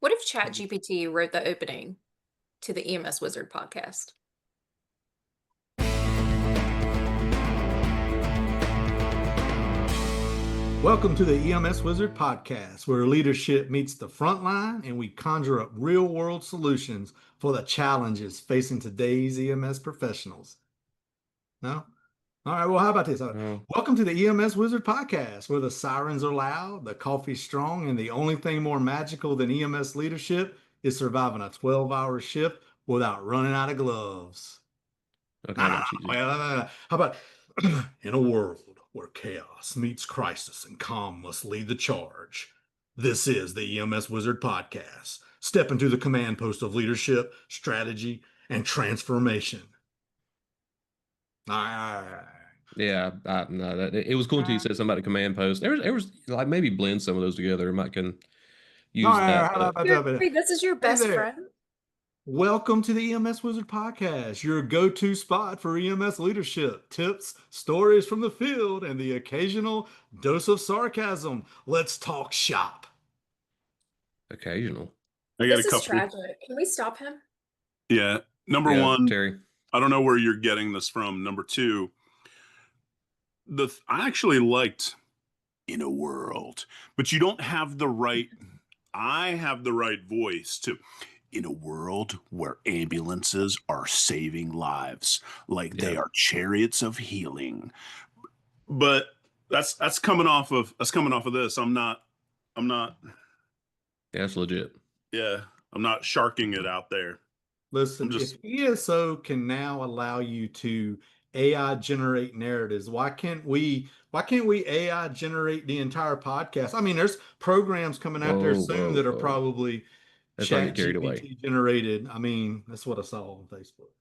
What if ChatGPT wrote the opening to the EMS Wizard podcast? Welcome to the EMS Wizard podcast, where leadership meets the front line and we conjure up real world solutions for the challenges facing today's EMS professionals. No? All right, well, how about this? Welcome to the EMS Wizard podcast, where the sirens are loud, the coffee's strong, and the only thing more magical than EMS leadership is surviving a 12-hour shift without running out of gloves. Okay, I got you. How about in a world where chaos meets crisis and calm must lead the charge? This is the EMS Wizard podcast. Step into the command post of leadership, strategy, and transformation. Yeah, no, it was cool until you said something about a command post. There was like maybe blend some of those together. Might can use that. Hey, this is your best friend. Welcome to the EMS Wizard podcast, your go-to spot for EMS leadership, tips, stories from the field, and the occasional dose of sarcasm. Let's talk shop. Occasional. I got This a couple. is tragic. Can we stop him? Yeah. Number one, Terry. I don't know where you're getting this from. Number two, I actually liked "In a World," but you don't have the right. I have the right voice too. In a world where ambulances are saving lives, like they are chariots of healing. But that's coming off of this. I'm not. Yeah, that's legit. Yeah, I'm not sharking it out there. Listen, if ESO can now allow you to AI generate narratives, why can't we AI generate the entire podcast? I mean, there's programs coming out there soon that are probably ChatGPT generated. I mean, that's what I saw on Facebook.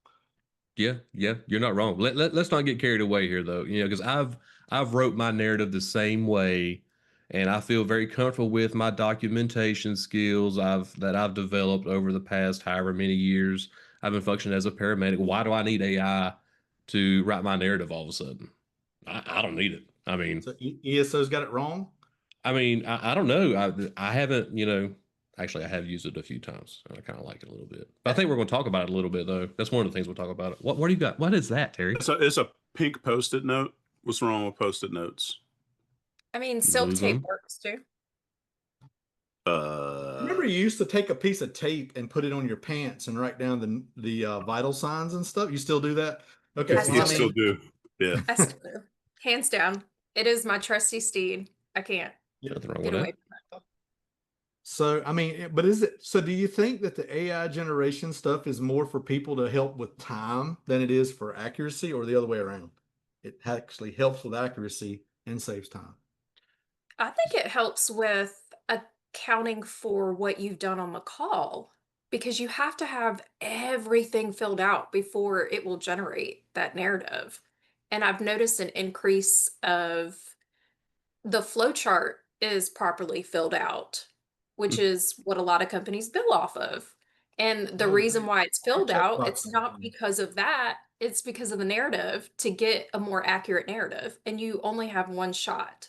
Yeah, you're not wrong. Let's not get carried away here, though. You know, because I've wrote my narrative the same way, and I feel very comfortable with my documentation skills that I've developed over the past however many years I've been functioning as a paramedic. Why do I need AI to write my narrative all of a sudden? I don't need it. I mean, so ESO's got it wrong. I mean, I don't know. I haven't, actually, I have used it a few times, and I kind of like it a little bit. But I think we're going to talk about it a little bit, though. That's one of the things we'll talk about. What do you got? What is that, Terry? It's a pink Post-it note. What's wrong with Post-it notes? I mean, silk tape works too. Remember, you used to take a piece of tape and put it on your pants and write down the vital signs and stuff. You still do that? Okay, I still do. Yeah, I still do. Hands down, it is my trusty steed. I can't Nothing wrong get with away that. from that. So, I mean, but do you think that the AI generation stuff is more for people to help with time than it is for accuracy, or the other way around? It actually helps with accuracy and saves time. I think it helps with accounting for what you've done on the call, because you have to have everything filled out before it will generate that narrative. And I've noticed an increase of the flow chart is properly filled out, which is what a lot of companies bill off of. And the reason why it's filled out, it's not because of that, it's because of the narrative, to get a more accurate narrative. And you only have one shot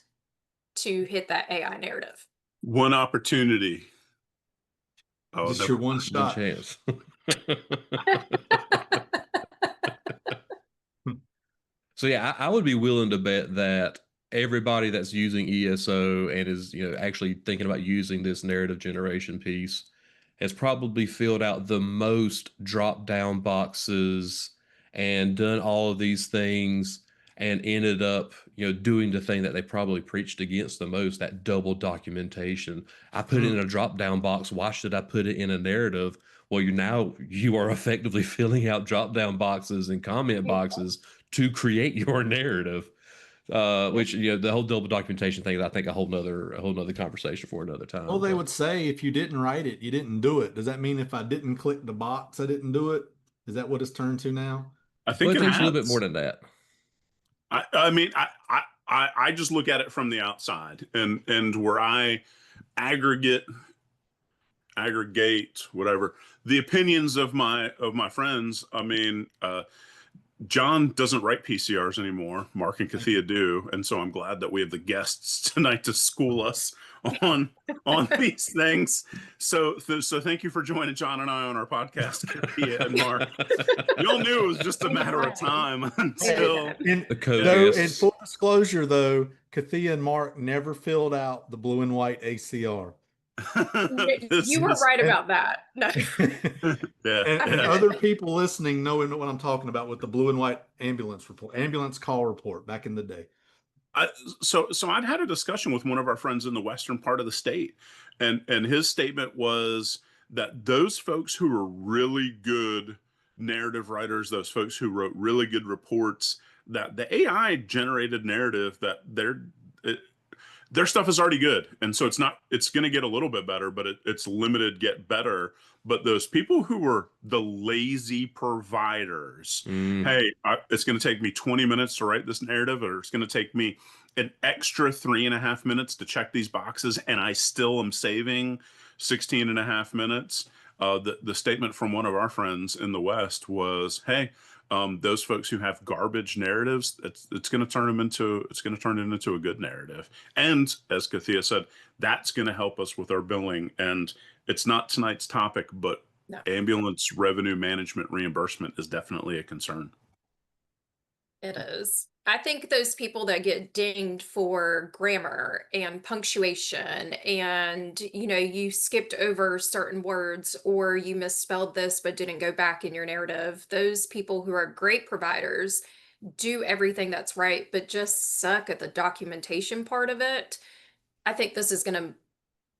to hit that AI narrative. one opportunity. Oh, just your one shot. Chance. So yeah, I would be willing to bet that everybody that's using ESO and is actually thinking about using this narrative generation piece has probably filled out the most drop down boxes and done all of these things and ended up doing the thing that they probably preached against the most, that double documentation. I put it in a drop down box. Why should I put it in a narrative? Well, you are effectively filling out drop down boxes and comment boxes to create your narrative, which the whole double documentation thing is, I think, a whole nother conversation for another time. Well, they would say if you didn't write it, you didn't do it. Does that mean if I didn't click the box, I didn't do it? Is that what it's turned to now? I think it takes a little bit more than that. I mean, I just look at it from the outside, and where I aggregate whatever the opinions of my friends. I mean, John doesn't write PCRs anymore. Mark and Kathia do, and so I'm glad that we have the guests tonight to school us on these things. So thank you for joining John and I on our podcast, Kathia and Mark. We all knew it was just a matter of time until In, The though, in co-guests. full disclosure, though, Kathia and Mark never filled out the blue and white ACR. this You were is right about that. No. yeah, And yeah. other people listening know what I'm talking about with the blue and white ambulance report, ambulance call report back in the day. So I'd had a discussion with one of our friends in the western part of the state, and his statement was that those folks who are really good narrative writers, those folks who wrote really good reports, that the AI generated narrative that their stuff is already good, and so it's going to get a little bit better, but it's limited get better. But those people who were the lazy providers, Mm. hey, it's going to take me 20 minutes to write this narrative, or it's going to take me an extra 3.5 minutes to check these boxes, and I still am saving 16 and a half minutes. The statement from one of our friends in the West was, hey, those folks who have garbage narratives, it's going to turn it into a good narrative. And as Kathia said, that's going to help us with our billing. And it's not tonight's topic, but No. ambulance revenue management reimbursement is definitely a concern. It is. I think those people that get dinged for grammar and punctuation and, you skipped over certain words or you misspelled this but didn't go back in your narrative, those people who are great providers do everything that's right, but just suck at the documentation part of it. I think this is going to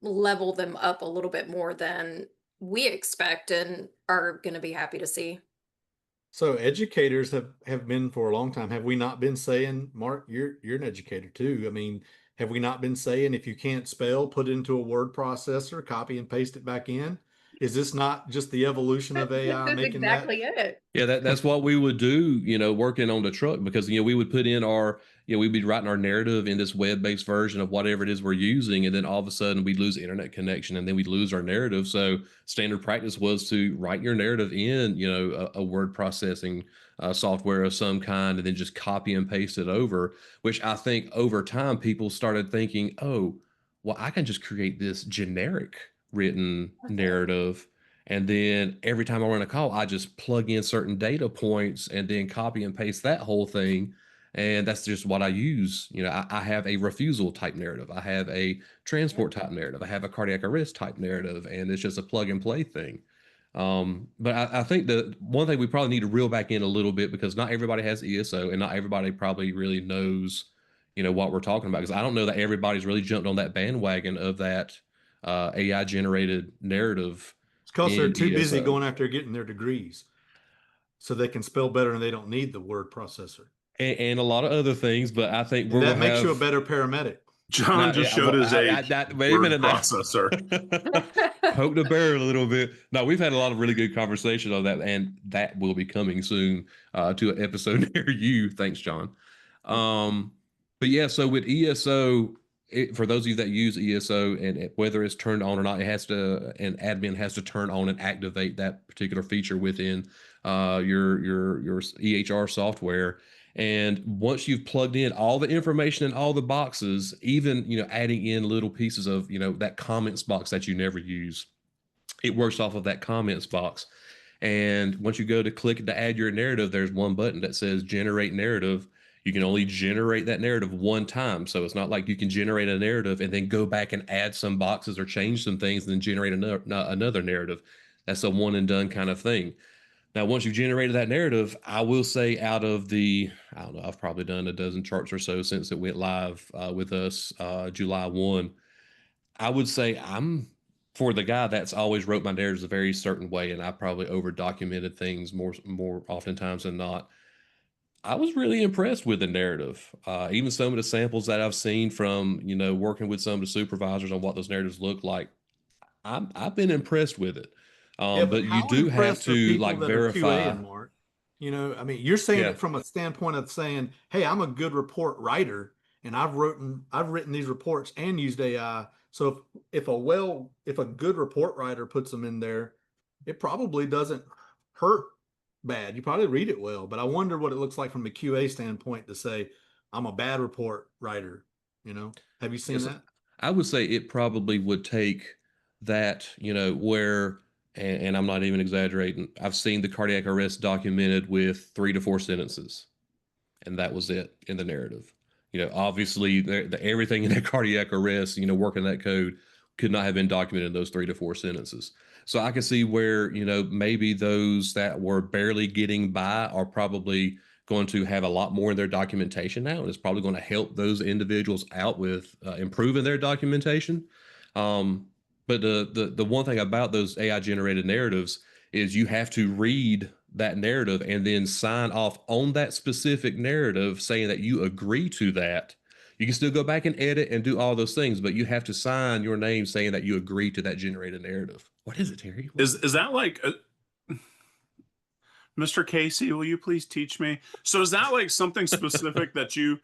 level them up a little bit more than we expect and are going to be happy to see. So educators have been for a long time. Have we not been saying, Mark, you're an educator too? I mean, have we not been saying if you can't spell, put it into a word processor, copy and paste it back in? Is this not just the evolution of This AI is making that? exactly it. Yeah, that's what we would do, working on the truck because we would put in we'd be writing our narrative in this web-based version of whatever it is we're using, and then all of a sudden we'd lose internet connection and then we'd lose our narrative. So standard practice was to write your narrative in, a word processing software of some kind, and then just copy and paste it over, which I think over time people started thinking, oh, well, I can just create this generic written That's it. narrative, and then every time I run a call, I just plug in certain data points and then copy and paste that whole thing. And that's just what I use. I have a refusal type narrative. I have a Yep. transport type narrative. I have a cardiac arrest type narrative. And it's just a plug and play thing. But I think the one thing we probably need to reel back in a little bit, because not everybody has ESO and not everybody probably really knows, what we're talking about. Because I don't know that everybody's really jumped on that bandwagon of that AI generated narrative It's because they're in too busy ESO. going after getting their degrees so they can spell better and they don't need the word processor. And a lot of other things, but I think And we'll that makes you a have better paramedic. John not. just showed his age. Wait a Word minute now. processor. Poke the bear a little bit. No, we've had a lot of really good conversation on that, and that will be coming soon to an episode near you. Thanks, John. Um, but yeah, so with ESO, for those of you that use ESO, and whether it's turned on or not, an admin has to turn on and activate that particular feature within your EHR software. And once you've plugged in all the information in all the boxes, even adding in little pieces of that comments box that you never use, it works off of that comments box. And once you go to click to add your narrative, there's one button that says generate narrative. You can only generate that narrative one time. So it's not like you can generate a narrative and then go back and add some boxes or change some things and then generate another narrative. That's a one and done kind of thing. Now, once you've generated that narrative, I will say out of I don't know, I've probably done a dozen charts or so since it went live with us July 1. I would say I'm, for the guy that's always wrote my narratives a very certain way, and I probably over documented things more oftentimes than not. I was really impressed with the narrative. Even some of the samples that I've seen from, working with some of the supervisors on what those narratives look like, I've been impressed with it. Yeah, but But you how do have impressed are to people like that are QA verify. and Mark? I mean, you're saying Yeah. it from a standpoint of saying, "Hey, I'm a good report writer, and I've written these reports and used AI. So if a good report writer puts them in there, it probably doesn't hurt bad. You probably read it well, but I wonder what it looks like from a QA standpoint to say, I'm a bad report writer, you know? Have you seen Yes, that? I would say it probably would take that, where, and I'm not even exaggerating. I've seen the cardiac arrest documented with 3 to 4 sentences, and that was it in the narrative. Obviously, everything in that cardiac arrest, working that code could not have been documented in those 3 to 4 sentences. So I can see where, maybe those that were barely getting by are probably going to have a lot more in their documentation now, and it's probably going to help those individuals out with improving their documentation. Um, but the one thing about those AI generated narratives is you have to read that narrative and then sign off on that specific narrative saying that you agree to that. You can still go back and edit and do all those things, but you have to sign your name saying that you agree to that generated narrative. What is it, Terry? What is it? Is that like Mr. Casey, will you please teach me? So is that like something specific that you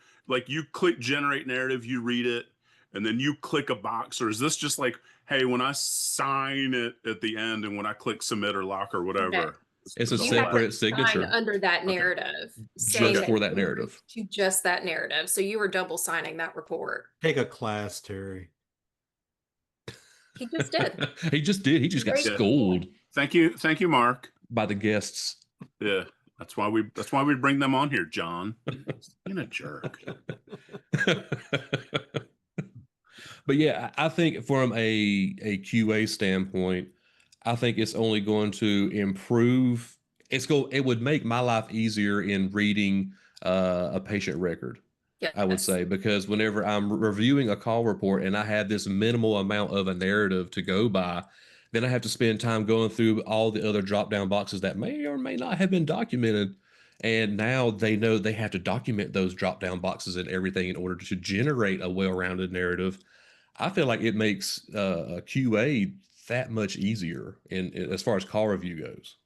click generate narrative, you read it, and then you click a box, or is this just like, hey, when I sign it at the end and when I click submit or lock or No, whatever, It's a it's you all have to that? separate sign signature under that Okay. narrative saying just Okay. that for that you agree narrative. to just that narrative. So you were double signing that report. Take a class, Terry. He just did. He just did. He just got Very Yeah. schooled Thank you. Thank you, Mark. by the guests. Yeah. That's why we bring them on here, John. Being a jerk. But yeah, I think from a QA standpoint, I think it's only going to improve. It would make my life easier in reading a patient record, I would Yes. say, because whenever I'm reviewing a call report and I have this minimal amount of a narrative to go by, then I have to spend time going through all the other drop down boxes that may or may not have been documented. And now they know they have to document those drop down boxes and everything in order to generate a well rounded narrative. I feel like it makes a QA that much easier as far as call review goes.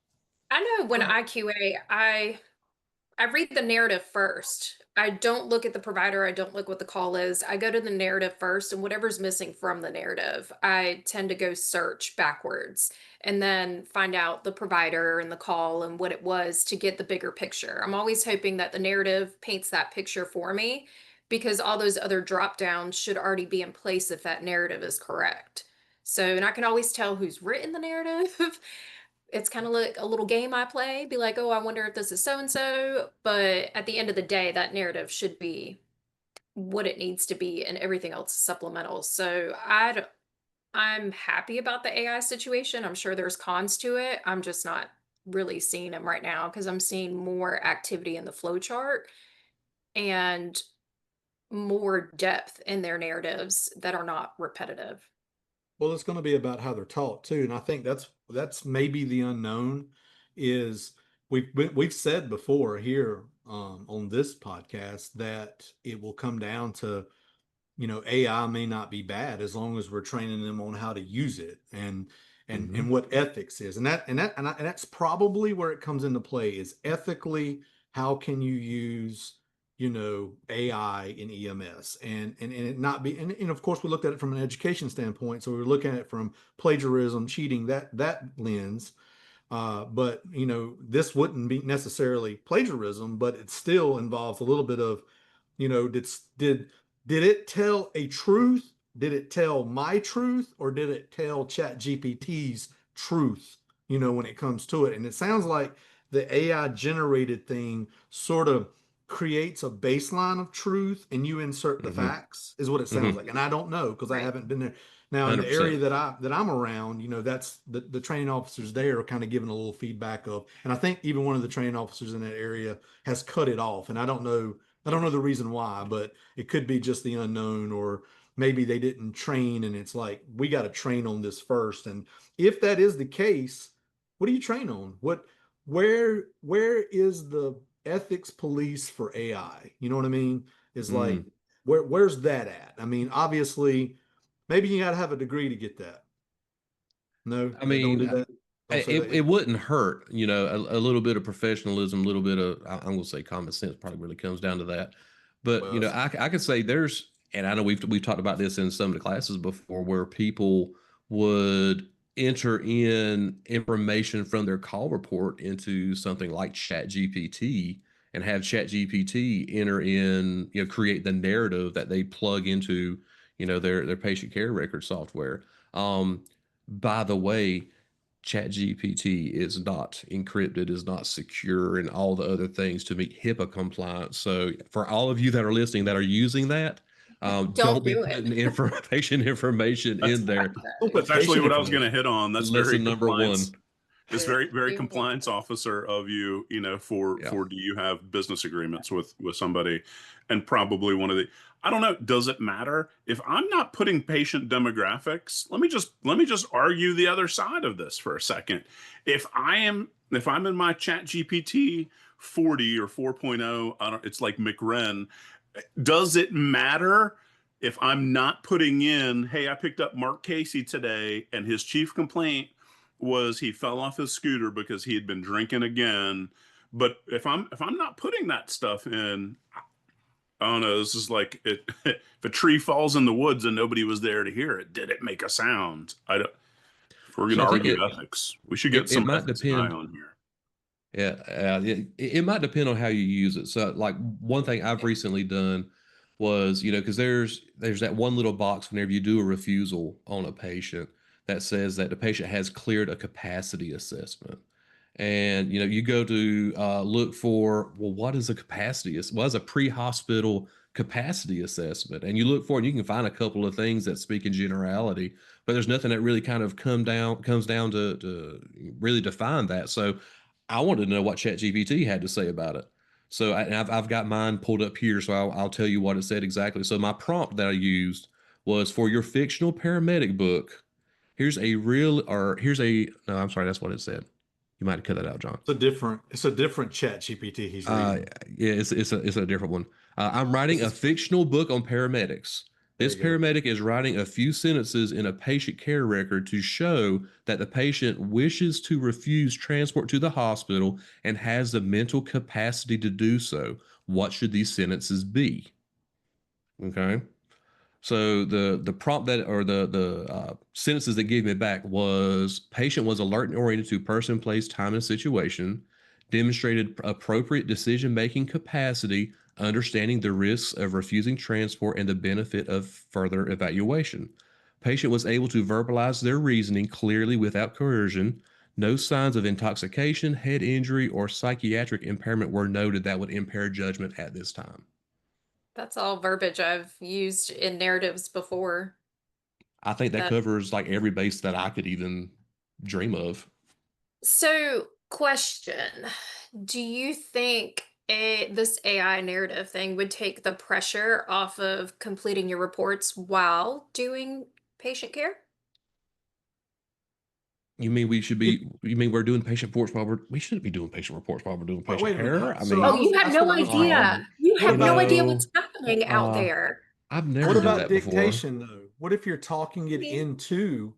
I know when I QA, I read the narrative first. I don't look at the provider. I don't look what the call is. I go to the narrative first, and whatever's missing from the narrative, I tend to go search backwards and then find out the provider and the call and what it was to get the bigger picture. I'm always hoping that the narrative paints that picture for me because all those other drop downs should already be in place if that narrative is correct. So, and I can always tell who's written the narrative. It's kind of like a little game I play, be like, oh, I wonder if this is so and so. But at the end of the day, that narrative should be what it needs to be, and everything else is supplemental. So I'm happy about the AI situation. I'm sure there's cons to it. I'm just not really seeing them right now because I'm seeing more activity in the flow chart and more depth in their narratives that are not repetitive. Well, it's going to be about how they're taught too, and I think that's maybe the unknown. Is we've said before here on this podcast that it will come down to, AI may not be bad as long as we're training them on how to use it and Hmm. what ethics is, and that's probably where it comes into play is ethically how can you use AI in EMS and it not be and of course we looked at it from an education standpoint, so we were looking at it from plagiarism, cheating, that lens. But this wouldn't be necessarily plagiarism, but it still involves a little bit of, did did it tell a truth? Did it tell my truth, or did it tell ChatGPT's truth? When it comes to it, and it sounds like the AI generated thing sort of creates a baseline of truth, and you insert the Hmm. facts, is what it sounds Hmm. like. And I don't know because I Right. haven't been there. Now, in the area 100%. that I'm around, that's the training officers there are kind of giving a little feedback of, and I think even one of the training officers in that area has cut it off, and I don't know the reason why, but it could be just the unknown, or maybe they didn't train, and it's like we got to train on this first. And if that is the case, what do you train on? Where is the ethics police for AI? You know what I mean? Is like Mm. where's that at? I mean, obviously, maybe you got to have a degree to get that. No, I they don't mean, do that. Don't say that it yet. wouldn't hurt, a little bit of professionalism, a little bit of, I'm going to say common sense probably really comes down to that. But, Well, I could say there's, and I know we've talked about this in some of the classes before where people would enter in information from their call report into something like ChatGPT and have ChatGPT enter in, create the narrative that they plug into, their patient care record software. By the way, ChatGPT is not encrypted, is not secure, and all the other things to meet HIPAA compliance. So for all of you that are listening that are using that, Don't don't be do it. putting patient information That's in there. Don't put that's actually patient what I was going to information. hit on. That's very Lesson number one. compliance. It's very, very You will. compliance officer of you, for Yeah. do you have business agreements with somebody? And probably one of the, I don't know, does it matter if I'm not putting patient demographics? Let me just argue the other side of this for a second. If I'm in my Chat GPT 40 or 4.0, I don't, it's like McRen. Does it matter if I'm not putting in, hey, I picked up Mark Casey today and his chief complaint was he fell off his scooter because he had been drinking again. But if I'm not putting that stuff in, I don't know. This is like it, if a tree falls in the woods and nobody was there to hear it, did it make a sound? I don't. If we're going So to I think argue it ethics, we should get it, it some might ethics guy depend. on here. Yeah, it might depend on how you use it. So, like one thing I've recently done was, because there's that one little box whenever you do a refusal on a patient that says that the patient has cleared a capacity assessment, and you go to look for, well, what is a capacity? What is a pre-hospital capacity assessment? And you look for it, and you can find a couple of things that speak in generality, but there's nothing that really kind of comes down to really define that. So I wanted to know what ChatGPT had to say about it. So I've got mine pulled up here, so I'll tell you what it said exactly. So my prompt that I used was, for your fictional paramedic book, here's a no, I'm sorry, that's what it said. You might have cut that out, John. It's a different Chat GPT he's reading. Yeah, it's a different one. I'm This writing a is fictional book on paramedics. there This you go. paramedic is writing a few sentences in a patient care record to show that the patient wishes to refuse transport to the hospital and has the mental capacity to do so. What should these sentences be? Okay. So the prompt that, or the sentences that gave me back was: patient was alert and oriented to person, place, time, and situation, demonstrated appropriate decision making capacity, understanding the risks of refusing transport and the benefit of further evaluation. Patient was able to verbalize their reasoning clearly without coercion. No signs of intoxication, head injury, or psychiatric impairment were noted that would impair judgment at this time. That's all verbiage I've used in narratives before. I think that That covers like every base that I could even dream of. So, question. Do you think this AI narrative thing would take the pressure off of completing your reports while doing patient care? You mean we're doing patient reports we shouldn't be doing patient reports while we're doing patient Wait a minute. care? I So I Oh, mean, was you have that's no what I was going to idea. argue. You What have no about idea what's happening out uh, there. I've what never done about that before. dictation though? What if you're talking it Okay. into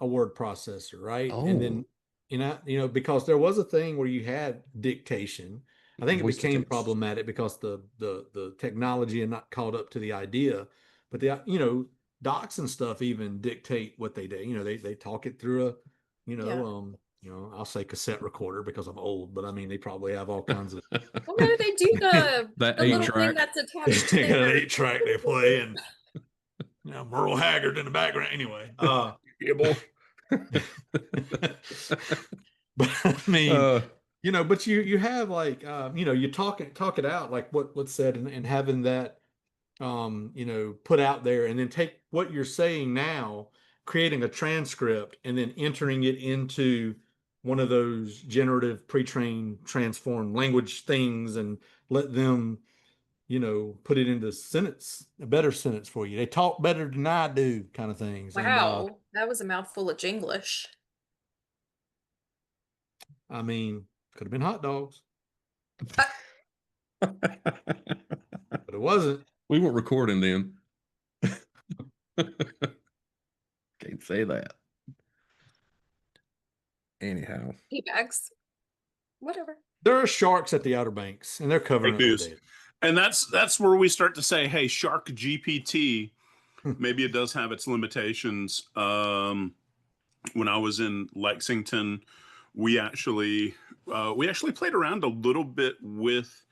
a word processor, right? And Oh, then because there was a thing where you had dictation. I think it voice to became text. problematic because the technology had not caught up to the idea. But docs and stuff even dictate what they do. They talk it through a, Yeah. I'll say cassette recorder because I'm old, but I mean they probably have all kinds of Well, no, they do That the eight little thing track. that's attached to they got an their 8 track they play and Merle Haggard in the background. Anyway, Yeah, boy. but I mean, uh, but you have like you talk it out like what's said and having that put out there and then take what you're saying now, creating a transcript and then entering it into one of those generative pre-trained transformed language things and let them put it into a better sentence for you. They talk better than I do, kind of things. And Wow, that was a mouthful of Jinglish. I mean, could have been hot dogs, Uh, but it wasn't. we weren't recording then. Can't say that. Anyhow. Tea bags. Whatever. There are sharks at the Outer Banks, and they're covering Fake up their news. data. And that's where we start to say, hey, Shark GPT, maybe it does have its limitations. when I was in Lexington, we actually played around a little bit with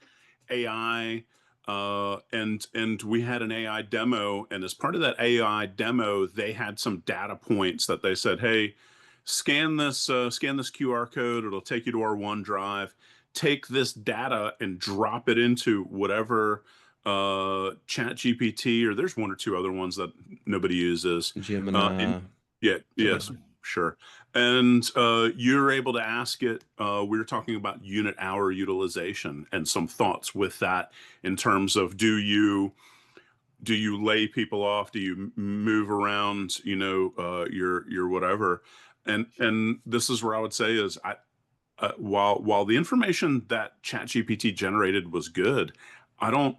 AI, and we had an AI demo. And as part of that AI demo, they had some data points that they said, "Hey, scan this QR code. It'll take you to our OneDrive. Take this data and drop it into whatever Chat GPT, or there's one or two other ones that nobody uses. And Gemini. yeah, yes, Gemini. sure. And you're able to ask it. We were talking about unit hour utilization and some thoughts with that in terms of do you lay people off? Do you move around? Your whatever. And this is where I would say is while the information that ChatGPT generated was good, I don't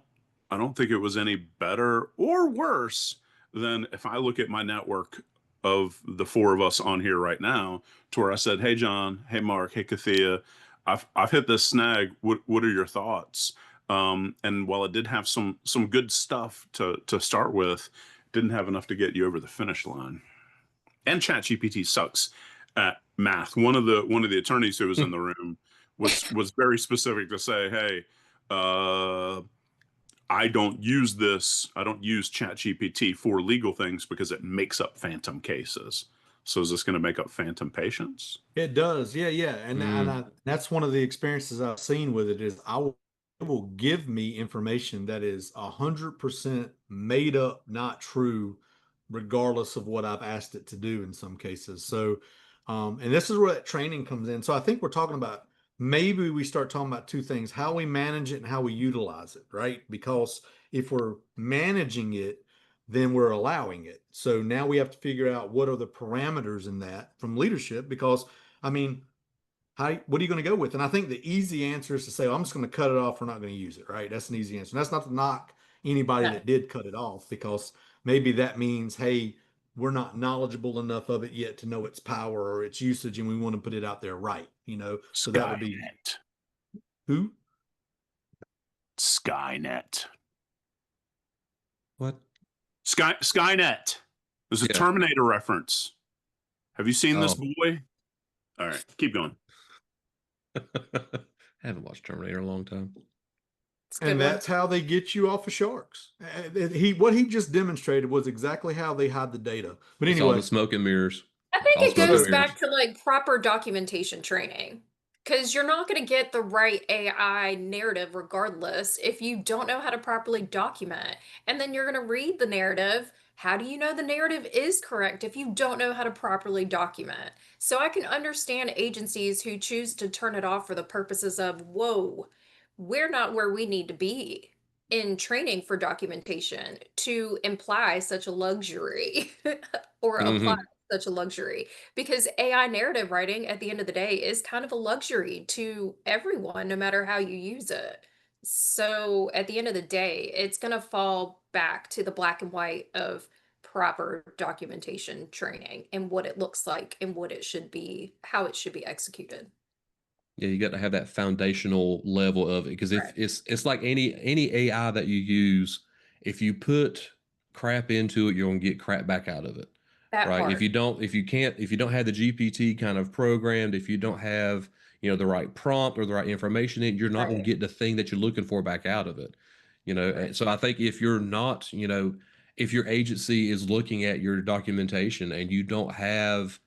I don't think it was any better or worse than if I look at my network of the four of us on here right now, to where I said, "Hey John, hey Mark, hey Kathia, I've hit this snag. What are your thoughts?" And while it did have some good stuff to start with, didn't have enough to get you over the finish line. And ChatGPT sucks at math. One of the attorneys who was in the room was very specific to say, "Hey, uh, I don't use this. I don't use ChatGPT for legal things because it makes up phantom cases. So is this going to make up phantom patients?" It does. Yeah, yeah. Mm. That's one of the experiences I've seen with it is it will give me information that is 100% made up, not true, regardless of what I've asked it to do in some cases. So, and this is where that training comes in. So I think we're talking about maybe we start talking about two things, how we manage it and how we utilize it, right? Because if we're managing it, then we're allowing it. So now we have to figure out what are the parameters in that from leadership, because I mean, what are you going to go with? And I think the easy answer is to say, well, I'm just going to cut it off. We're not going to use it, right? That's an easy answer. And that's not to knock anybody No. that did cut it off, because maybe that means, hey, we're not knowledgeable enough of it yet to know its power or its usage, and we want to put it out there right, you know? So that would be Skynet. who? Skynet. What? Skynet. There's a Yeah. Terminator reference. Have you seen this Oh. boy? All right, keep going. I haven't watched Terminator in a long time. It's a good And one. that's how they get you off of sharks. What he just demonstrated was exactly how they hide the data. But It's all anyway, the smoke and mirrors. I think All it smoke and goes so mirrors. back to like proper documentation training because you're not going to get the right AI narrative regardless if you don't know how to properly document. And then you're going to read the narrative. How do you know the narrative is correct if you don't know how to properly document? So I can understand agencies who choose to turn it off for the purposes of, whoa, we're not where we need to be in training for documentation to imply such a luxury or apply Hmm. such a luxury, because AI narrative writing at the end of the day is kind of a luxury to everyone, no matter how you use it. So at the end of the day, it's going to fall back to the black and white of proper documentation training and what it looks like and what it should be, how it should be executed. Yeah, you got to have that foundational level of it, because if Right. it's like any AI that you use, if you put crap into it, you're gonna get crap back out of it, That right? part. If you don't have the GPT kind of programmed, if you don't have the right prompt or the right information in, you're not gonna Right. get the thing that you're looking for back out of it. Right. And so I think if you're not, if your agency is looking at your documentation and you don't have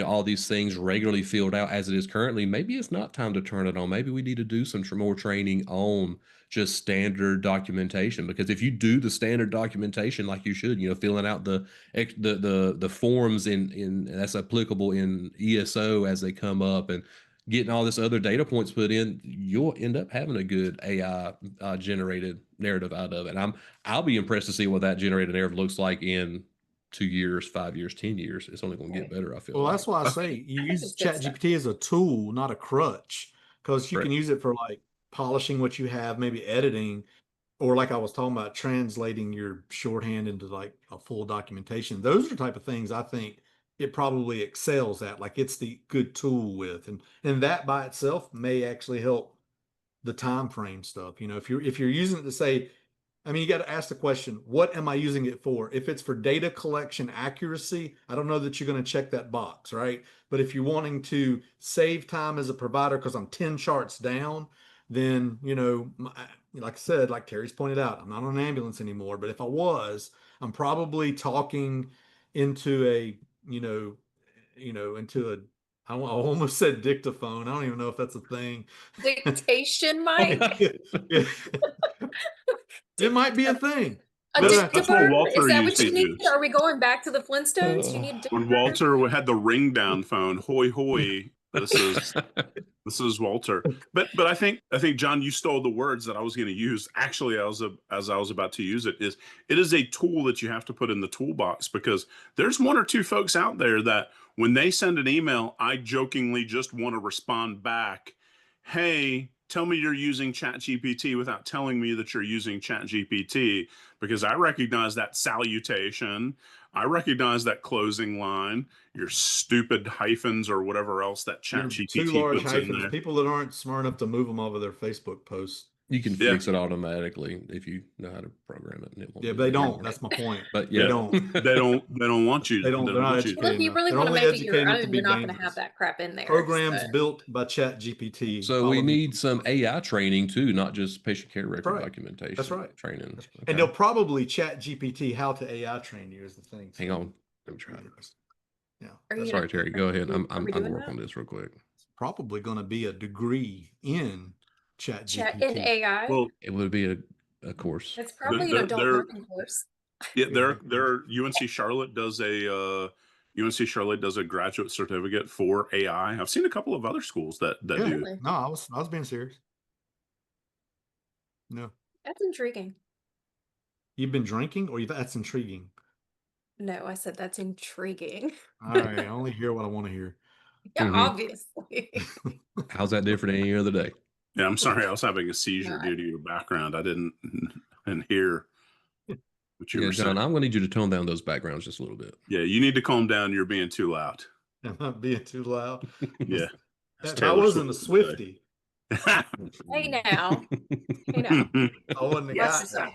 all these things regularly filled out as it is currently, maybe it's not time to turn it on. Maybe we need to do some more training on just standard documentation. Because if you do the standard documentation like you should, filling out the forms in that's applicable in ESO as they come up, and getting all this other data points put in, you'll end up having a good AI generated narrative out of it. And I'll be impressed to see what that generated narrative looks like in 2 years, 5 years, 10 years. It's only going to get Right. better, I feel well, like. that's why I Okay. say you I think use it's good stuff. ChatGPT as a tool, not a crutch, because you can Correct. use it for like polishing what you have, maybe editing, or like I was talking about, translating your shorthand into like a full documentation. Those are the type of things I think it probably excels at. Like it's the good tool with, and that by itself may actually help the time frame stuff. If you're using it to say, I mean, you got to ask the question, what am I using it for? If it's for data collection accuracy, I don't know that you're going to check that box, right? But if you're wanting to save time as a provider because I'm 10 charts down, then, like I said, like Terry's pointed out, I'm not on an ambulance anymore. But if I was, I'm probably talking into into a, I almost said dictaphone. I don't even know if that's a thing. Dictation mic? Yeah. It might be a thing. A But That's what dictaphone? Is Walter that used what to you need? use. Are we going back to the Flintstones? You Uh, need a When dictaphone? Walter had the ring down phone, hoy hoy, this is Walter. But I think John, you stole the words that I was going to use. Actually, as I was about to use it is a tool that you have to put in the toolbox, because there's one or two folks out there that when they send an email, I jokingly just want to respond back, "Hey, tell me you're using ChatGPT without telling me that you're using ChatGPT," because I recognize that salutation. I recognize that closing line, your stupid hyphens or whatever else that You're too ChatGPT large puts in hyphens. there. People that aren't smart enough to move them over their Facebook posts. you can Yeah, fix it automatically if you know how to program it, and it won't Yeah, do they that don't. anymore. That's my point. But They yeah, yeah. don't. They don't want you. They They don't. They're don't not want you. Well, educated if you enough. really They're want to only make it your educated enough to own, be you're not going to have dangerous. that crap in there. Programs So. built by ChatGPT. so we Follow me. need some AI training too, not just patient care That's record right. That's documentation right. training. And Okay, they'll probably ChatGPT how to AI train you is the thing. hang So, on, let me try it. yeah, Are you that's gonna Sorry, Terry, go ahead. are we I'm gonna doing work that? on this real quick. probably going to be a degree in Chat in ChatGPT. AI? Well, It would be a course. It's they're probably an they're, adult they're learning course. yeah, Yeah. they're UNC Charlotte does a graduate certificate for AI. I've seen a couple of other schools that Yeah. do. Really? No, I was being serious. No. That's intriguing. You've been drinking or that's intriguing. No, I said that's intriguing. All right. I only hear what I want to hear. Yeah, Mhm. obviously. How's that different than any other day? Yeah, I'm sorry, I was having a seizure Not. due to your background. I didn't hear what you Yeah, were saying. John, I'm gonna need you to tone down those backgrounds just a little bit. Yeah, you need to calm down. You're being too loud. Am I being too loud? Yeah, as If I Taylor wasn't a Swift would say. Swiftie, Hey now. Hey now. I wouldn't have Watch got yourself.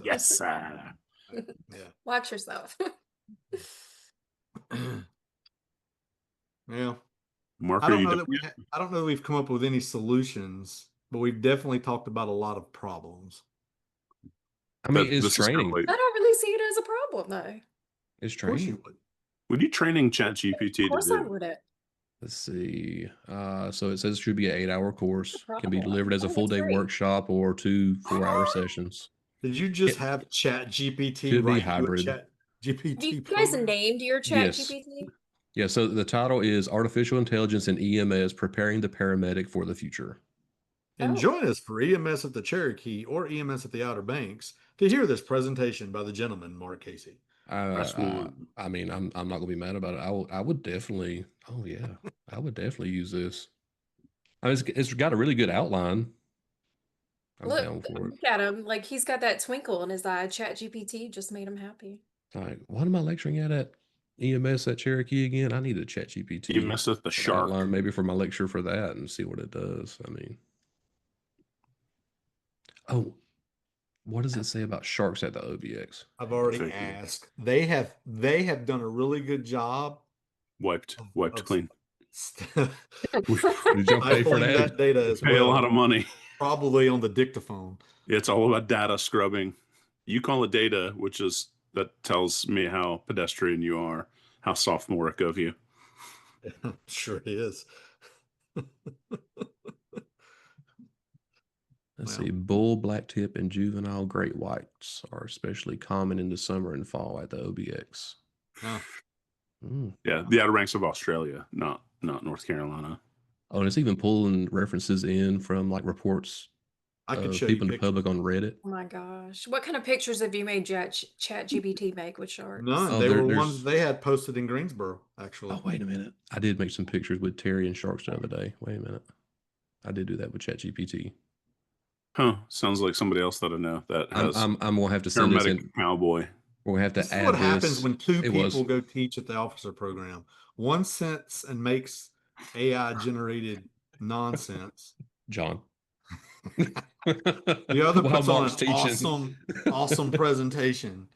Yes, sir. yeah. Watch yourself. Yeah. Mark, I are don't you know done that yet? I don't know that we've come up with any solutions, but we've definitely talked about a lot of problems. I mean, it's This is training. complete. I don't really see it as a problem, though. It's Of course you training. would. What are you training Of ChatGPT to course I do? wouldn't. Let's see. So it says it should be an 8-hour What's the course. Can be problem? delivered as I a think full it's day great. workshop or 2 4-hour sessions. Did you just It have Chat GPT could be write you a hybrid. Chat Have you GPT guys program? named your chat Yes. GPT? Yeah. So the title is Artificial Intelligence and EMS Preparing the Paramedic for the Future. And Oh, join us for EMS at the Cherokee or EMS at the Outer Banks to hear this presentation by the gentleman, Mark Casey. Uh, Press I, one. I mean, I'm not gonna be mad about it. I would definitely. Oh yeah, I would definitely use this. I mean, it's got a really good outline. I'm look, down for it. look at him. Like he's got that twinkle in his eye. Chat GPT just made him happy. Like, what am I lecturing at EMS at Cherokee again? I need a chat You GPT mess with the an shark. outline maybe for my lecture for that and see what it does. I mean, oh, what does it say about sharks at the OBX? I've already Thank you. asked. They have done a really good job Wiped of clean. Did y'all pay for stifling that? that data as Pay a lot well, of money. probably on the dictaphone. It's all about data scrubbing. You call it data, which is that tells me how pedestrian you are, how sophomoric of you. Sure it is. Let's Well, see. Bull, blacktip, and juvenile great whites are especially common in the summer and fall at the OBX. no, Yeah, the Outer Banks of Australia, not North Carolina. Oh, and it's even pulling references in from like reports I could of show you people in the pictures. public on Reddit. Oh my gosh. What kind of pictures have you made Chat GPT make with sharks? None. Oh, They were there's. ones they had posted in Greensboro, actually. Oh, wait a minute. I did make some pictures with Terry and sharks the other day. Wait a minute. I did do that with ChatGPT. Huh? Sounds like somebody else that I know that has I'm gonna have to send this paramedic in. cowboy. We'll have This to is what add happens this. when two It people was go teach at the officer program. One sits and makes AI generated nonsense. John. The other While puts on mom's an teaching. awesome presentation,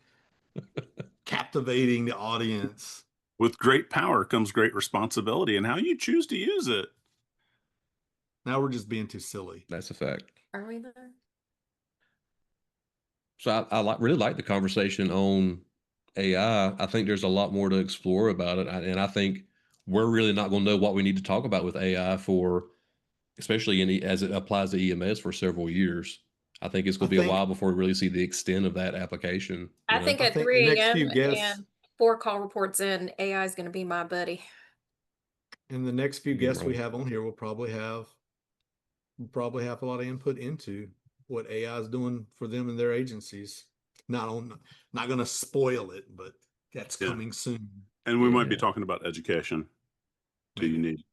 captivating the audience. With great power comes great responsibility, and how you choose to use it. Now we're just being too silly. That's a fact. Are we there? So I really like the conversation on AI. I think there's a lot more to explore about it, and I think we're really not going to know what we need to talk about with AI for, especially as it applies to EMS, for several years. I think it's I going to be a think while before we really see the extent of that application. I You know, think I at think the 3 next a.m. few guests and 4 call reports in, AI is going to be my buddy. and the next few you'd be guests we wrong. have on here will probably have a lot of input into what AI is doing for them and their agencies. Not going to spoil it, but that's Yeah. coming soon. And we might be Yeah. talking about education. Do you need?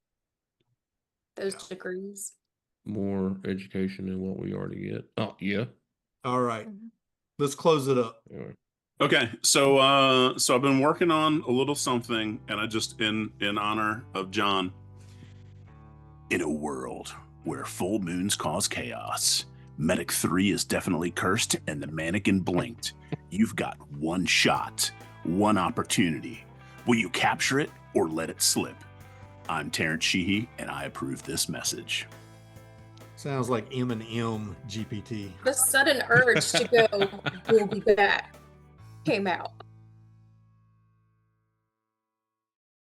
Those Yeah. degrees. More education than what we already get. Oh yeah. All right, Mhm. let's close it up. All right. Okay, so I've been working on a little something, and I just in honor of John. In a world where full moons cause chaos, Medic 3 is definitely cursed, and the mannequin blinked. You've got one shot, one opportunity. Will you capture it or let it slip? I'm Terrence Sheehy, and I approve this message. Sounds like M&M GPT. The sudden urge to go, we'll be back, came out.